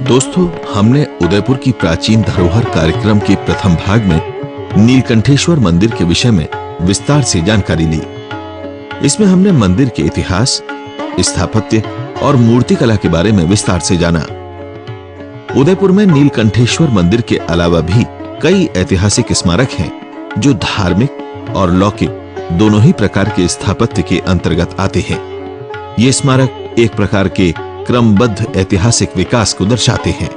दोस्तों, हमने उदयपुर की प्राचीन धरोहर कार्यक्रम के प्रथम भाग में नीलकंठेश्वर मंदिर के विषय में विस्तार से जानकारी ली। इसमें हमने मंदिर के इतिहास, स्थापत्य और मूर्तिकला के बारे में विस्तार से जाना। उदयपुर में नीलकंठेश्वर मंदिर के अलावा भी कई ऐतिहासिक स्मारक हैं जो धार्मिक और लौकिक दोनों ही प्रकार के स्थापत्य के अंतर्गत आते हैं। ये स्मारक एक प्रकार के क्रमबद्ध ऐतिहासिक विकास को दर्शाते हैं।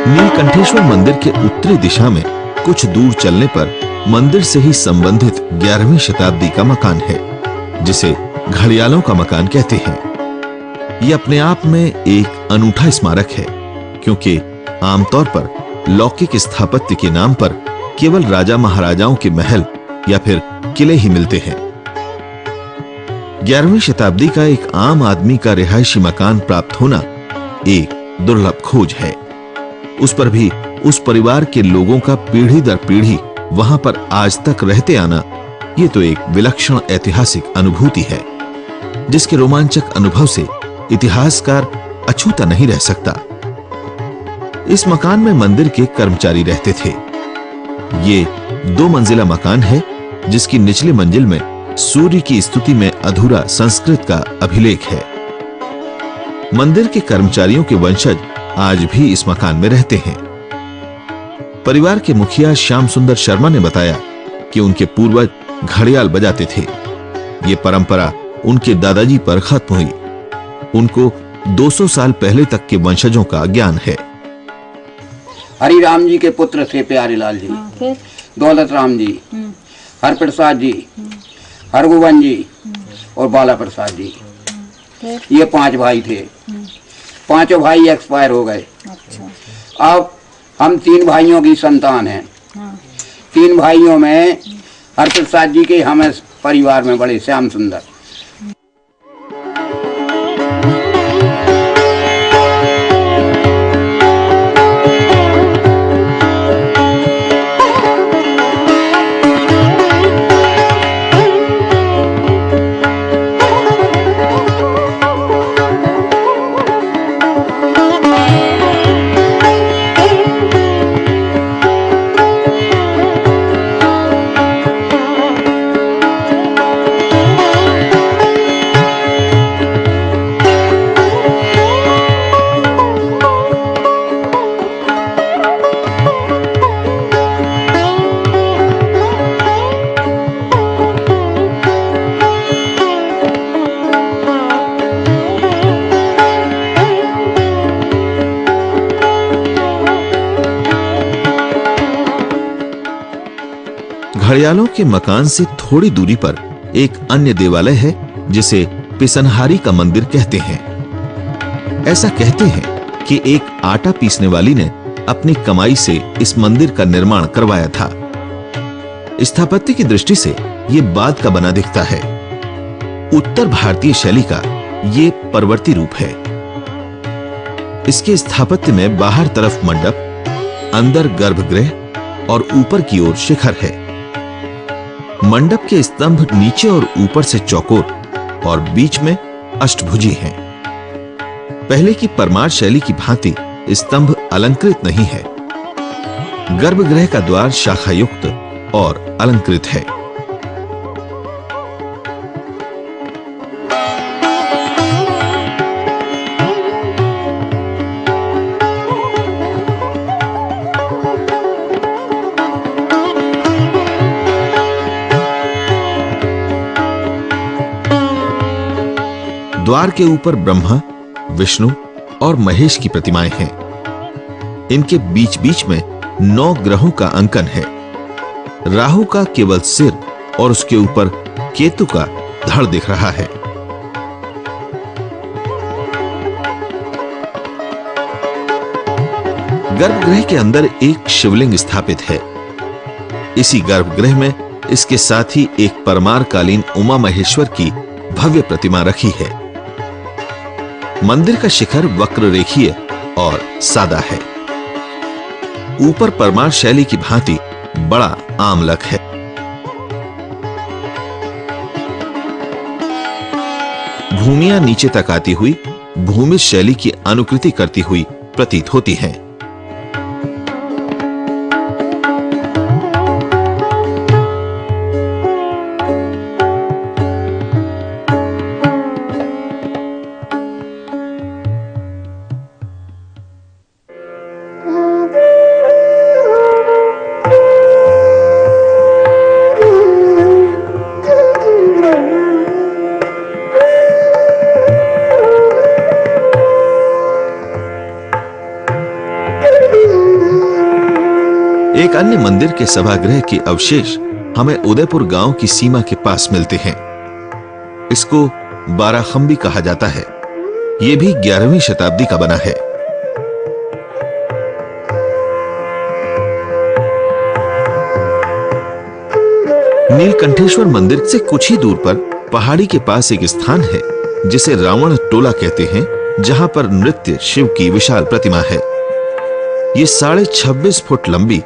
नीलकंठेश्वर मंदिर के उत्तरी दिशा में कुछ दूर चलने पर मंदिर से ही संबंधित 11वीं शताब्दी का मकान है, जिसे घड़ियालों का मकान कहते हैं। यह अपने आप में एक अनूठा स्मारक है, क्योंकि आमतौर पर लौकिक स्थापत्य के नाम पर केवल राजा महाराजाओं के महल या फिर किले ही मिलते हैं। 11वीं शताब्दी का एक आम आदमी का रिहायशी मकान प्राप्त होना एक दुर्लभ खोज है। उस पर भी उस परिवार के लोगों का पीढ़ी दर पीढ़ी वहां पर आज तक रहते आना, ये तो एक विलक्षण ऐतिहासिक अनुभूति है, जिसके रोमांचक अनुभव से इतिहासकार अछूता नहीं रह सकता। इस मकान में मंदिर के कर्मचारी रहते थे। ये 2 मंजिला मकान है, जिसकी निचली मंजिल में सूर्य की स्तुति में अधूरा संस्कृत का अभिलेख है। मंदिर के कर्मचारियों के वंशज आज भी इस मकान में रहते हैं। परिवार के मुखिया श्याम सुंदर शर्मा ने बताया कि उनके पूर्वज घड़ियाल बजाते थे। ये परंपरा उनके दादाजी पर खत्म हुई। उनको 200 साल पहले तक के वंशजों का ज्ञान है। हरि राम जी के पुत्र थे प्यारेलाल जी, दौलत राम जी, हरप्रसाद जी, हरगोविंद जी और बाला प्रसाद जी। ये 5 भाई थे। 5 भाई एक्सपायर हो गए। अब हम 3 भाइयों की संतान हैं। 3 भाइयों में हरप्रसाद जी के हमें परिवार में बड़े श्याम सुंदर। घड़ियालों के मकान से थोड़ी दूरी पर एक अन्य देवालय है, जिसे पिसनहारी का मंदिर कहते हैं। ऐसा कहते हैं कि एक आटा पीसने वाली ने अपनी कमाई से इस मंदिर का निर्माण करवाया था। स्थापत्य की दृष्टि से यह बाद का बना दिखता है। उत्तर भारतीय शैली का ये परवर्ती रूप है। इसके स्थापत्य में बाहर तरफ मंडप, अंदर गर्भगृह और ऊपर की ओर शिखर है। मंडप के स्तंभ नीचे और ऊपर से चौकोर और बीच में अष्टभुजी हैं। पहले की परमार शैली की भांति स्तंभ अलंकृत नहीं है। गर्भगृह का द्वार शाखायुक्त और अलंकृत है। द्वार के ऊपर ब्रह्मा, विष्णु और महेश की प्रतिमाएं हैं। इनके बीच बीच में 9 ग्रहों का अंकन है। राहु का केवल सिर और उसके ऊपर केतु का धड़ दिख रहा है। गर्भगृह के अंदर एक शिवलिंग स्थापित है। इसी गर्भगृह में इसके साथ ही एक परमारकालीन उमा महेश्वर की भव्य प्रतिमा रखी है। मंदिर का शिखर वक्र रेखीय और सादा है। ऊपर परमार शैली की भांति बड़ा आमलक है। भूमियां नीचे तक आती हुई भूमि शैली की अनुकृति करती हुई प्रतीत होती हैं। एक अन्य मंदिर के सभागृह के अवशेष हमें उदयपुर गांव की सीमा के पास मिलते हैं। इसको बाराखंबी कहा जाता है। यह भी 11वीं शताब्दी का बना है। नीलकंठेश्वर मंदिर से कुछ ही दूर पर पहाड़ी के पास एक स्थान है जिसे रावण टोला कहते हैं, जहां पर नृत्य शिव की विशाल प्रतिमा है। ये 26.5 फुट लंबी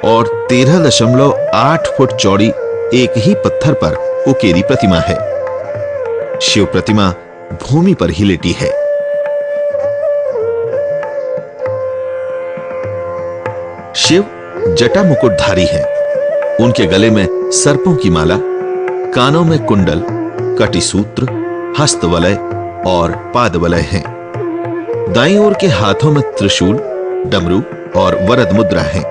और 13.8 फुट चौड़ी एक ही पत्थर पर उकेरी प्रतिमा है। शिव प्रतिमा भूमि पर ही लेटी है। शिव जटा मुकुटधारी हैं। उनके गले में सर्पों की माला, कानों में कुंडल, कटिसूत्र, हस्तवलय और पादवलय हैं। दाईं ओर के हाथों में त्रिशूल, डमरू और वरद मुद्रा है।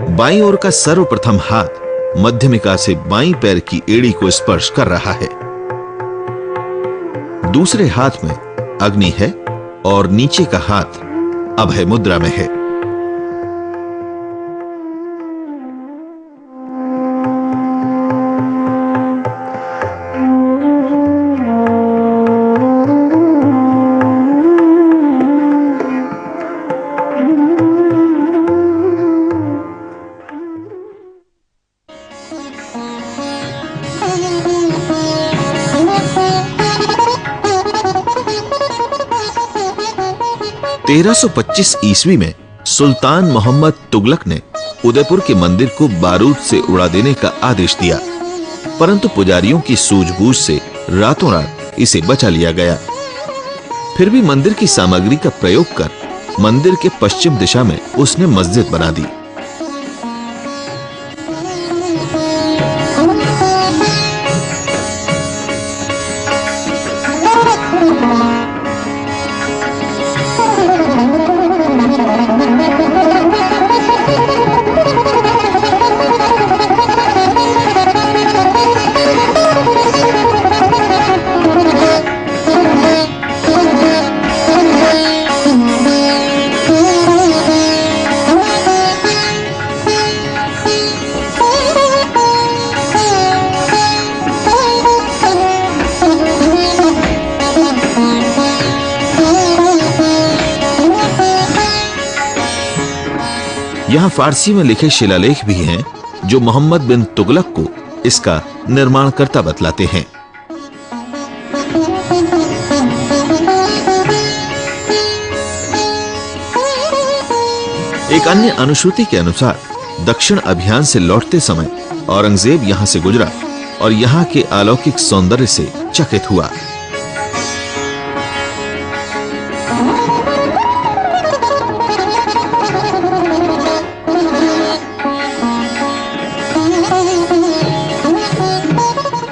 बाईं ओर का सर्वप्रथम हाथ मध्यमिका से बाईं पैर की एड़ी को स्पर्श कर रहा है। दूसरे हाथ में अग्नि है और नीचे का हाथ अभय मुद्रा में है। (1325 ईस्वी में सुल्तान मोहम्मद तुगलक ने उदयपुर के मंदिर को बारूद से उड़ा देने का आदेश दिया, परंतु पुजारियों की सूझबूझ से रातों रात इसे बचा लिया गया। फिर भी मंदिर की सामग्री का प्रयोग कर मंदिर के पश्चिम दिशा में उसने मस्जिद बना दी। यहाँ फारसी में लिखे शिलालेख भी हैं जो मोहम्मद बिन तुगलक को इसका निर्माणकर्ता बतलाते हैं। एक अन्य अनुश्रुति के अनुसार दक्षिण अभियान से लौटते समय औरंगजेब यहां से गुजरा और यहां के अलौकिक सौंदर्य से चकित हुआ।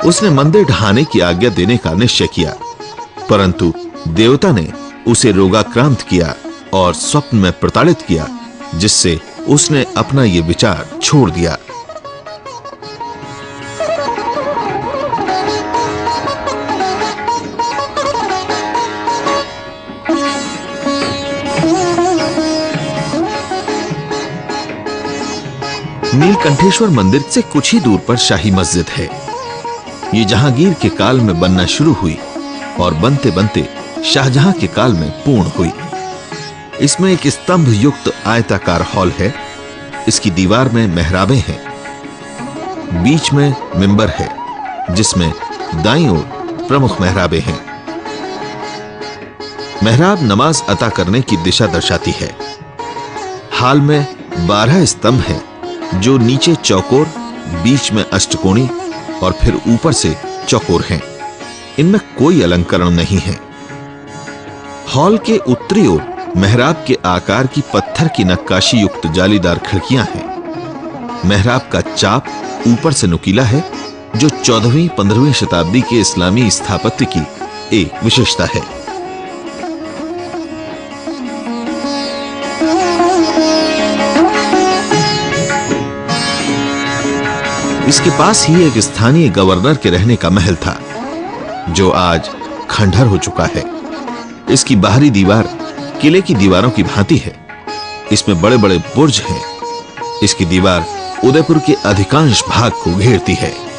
उसने मंदिर ढहाने की आज्ञा देने का निश्चय किया, परंतु देवता ने उसे रोगाक्रांत किया और स्वप्न में प्रताड़ित किया, जिससे उसने अपना ये विचार छोड़ दिया। नीलकंठेश्वर मंदिर से कुछ ही दूर पर शाही मस्जिद है। ये जहांगीर के काल में बनना शुरू हुई और बनते बनते शाहजहां के काल में पूर्ण हुई। इसमें एक स्तंभ युक्त आयताकार हॉल है। इसकी दीवार में मेहराबें हैं। बीच में मिंबर है, जिसमें दाईं ओर प्रमुख मेहराबें हैं। मेहराब नमाज अता करने की दिशा दर्शाती है। हाल में 12 स्तंभ हैं, जो नीचे चौकोर, बीच में अष्टकोणी और फिर ऊपर से चौकोर हैं। इनमें कोई अलंकरण नहीं है। हॉल के उत्तरी ओर मेहराब के आकार की पत्थर की नक्काशी युक्त जालीदार खिड़कियां हैं। मेहराब का चाप ऊपर से नुकीला है, जो 14वीं-15वीं शताब्दी के इस्लामी स्थापत्य की एक विशेषता है। इसके पास ही एक स्थानीय गवर्नर के रहने का महल था, जो आज खंडहर हो चुका है। इसकी बाहरी दीवार किले की दीवारों की भांति है। इसमें बड़े बड़े बुर्ज हैं। इसकी दीवार उदयपुर के अधिकांश भाग को घेरती है।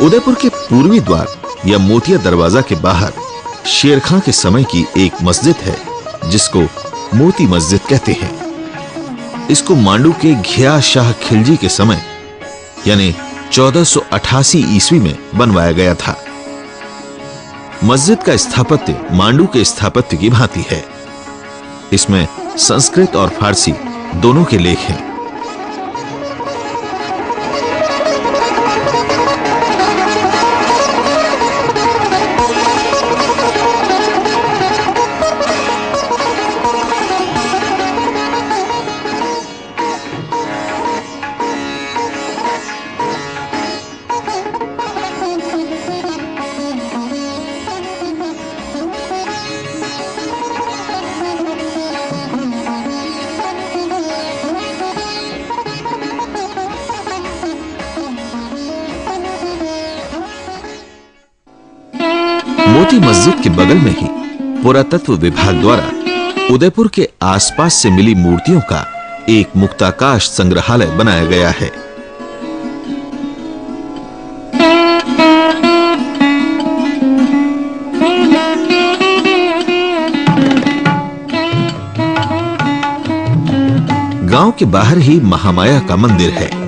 उदयपुर के पूर्वी द्वार या मोतिया दरवाजा के बाहर शेरखां के समय की एक मस्जिद है, जिसको मोती मस्जिद कहते हैं। इसको मांडू के घिया शाह खिलजी के समय यानी 1488 ईस्वी में बनवाया गया था। मस्जिद का स्थापत्य मांडू के स्थापत्य की भांति है। इसमें संस्कृत और फारसी दोनों के लेख हैं। मोती मस्जिद के बगल में ही पुरातत्व विभाग द्वारा उदयपुर के आसपास से मिली मूर्तियों का एक मुक्ताकाश संग्रहालय बनाया गया है। गांव के बाहर ही महामाया का मंदिर है।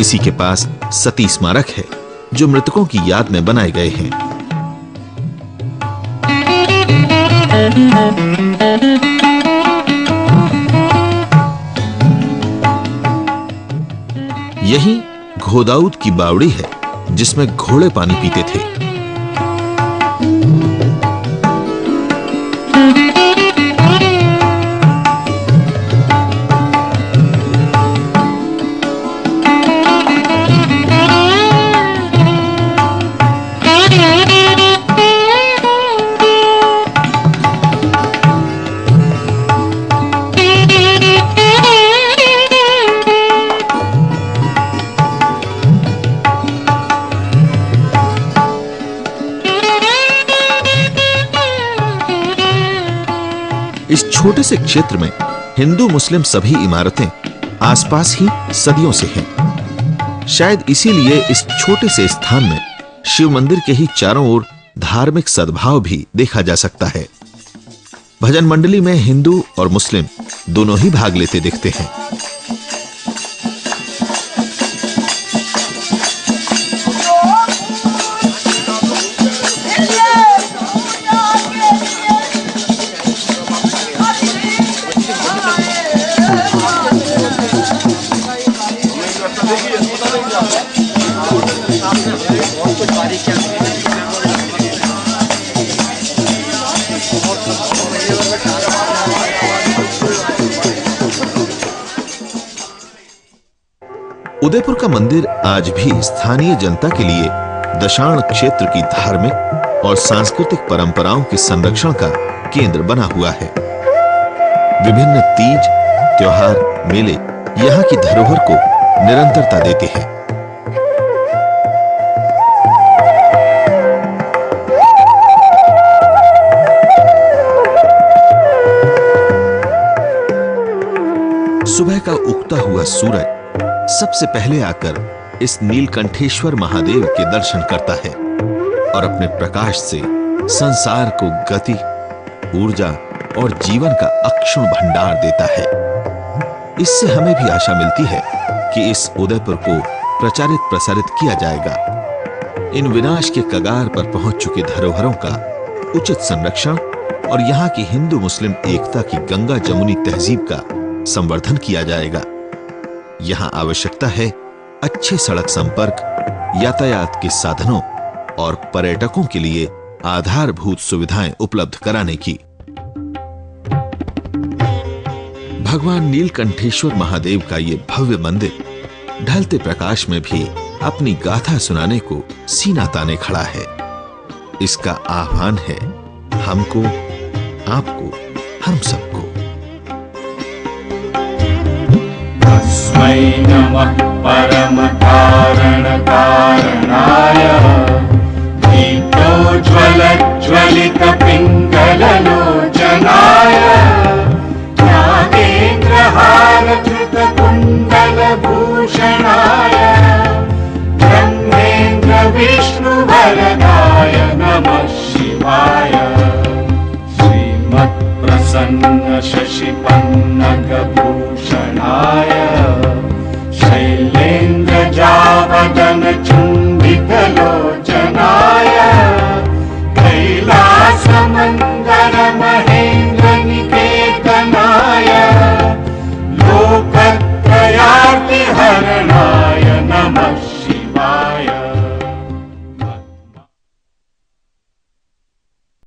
इसी के पास सती स्मारक है, जो मृतकों की याद में बनाए गए हैं। यहीं घोदाऊद की बावड़ी है जिसमें घोड़े पानी पीते थे। इस छोटे से क्षेत्र में हिंदू मुस्लिम सभी इमारतें आसपास ही सदियों से हैं। शायद इसीलिए इस छोटे से स्थान में शिव मंदिर के ही चारों ओर धार्मिक सद्भाव भी देखा जा सकता है। भजन मंडली में हिंदू और मुस्लिम दोनों ही भाग लेते दिखते हैं। उदयपुर का मंदिर आज भी स्थानीय जनता के लिए दशाण क्षेत्र की धार्मिक और सांस्कृतिक परंपराओं के संरक्षण का केंद्र बना हुआ है। विभिन्न तीज, त्योहार, मेले यहाँ की धरोहर को निरंतरता देते हैं। सुबह का उगता हुआ सूरज सबसे पहले आकर इस नीलकंठेश्वर महादेव के दर्शन करता है और अपने प्रकाश से संसार को गति, ऊर्जा और जीवन का अक्षुण भंडार देता है। इससे हमें भी आशा मिलती है कि इस उदयपुर को प्रचारित प्रसारित किया जाएगा। इन विनाश के कगार पर पहुंच चुके धरोहरों का उचित संरक्षण और यहाँ की हिंदू मुस्लिम एकता की गंगा जमुनी तहजीब का संवर्धन किया जाएगा। यहाँ आवश्यकता है अच्छे सड़क संपर्क, यातायात के साधनों और पर्यटकों के लिए आधारभूत सुविधाएं उपलब्ध कराने की। भगवान नीलकंठेश्वर महादेव का ये भव्य मंदिर ढलते प्रकाश में भी अपनी गाथा सुनाने को सीना ताने खड़ा है। इसका आह्वान है हमको, आपको, हम सबको। तस्मै नमः परम कारण कारणाय दीप्तोज्ज्वलित पिङ्गललोचनाय नागेन्द्रहार धृत कुण्डल भूषणाय ब्रह्मेन्द्र विष्णु वरदाय नमः शिवाय श्रीमत्प्रसन्न शशि पन्नग भूषणाय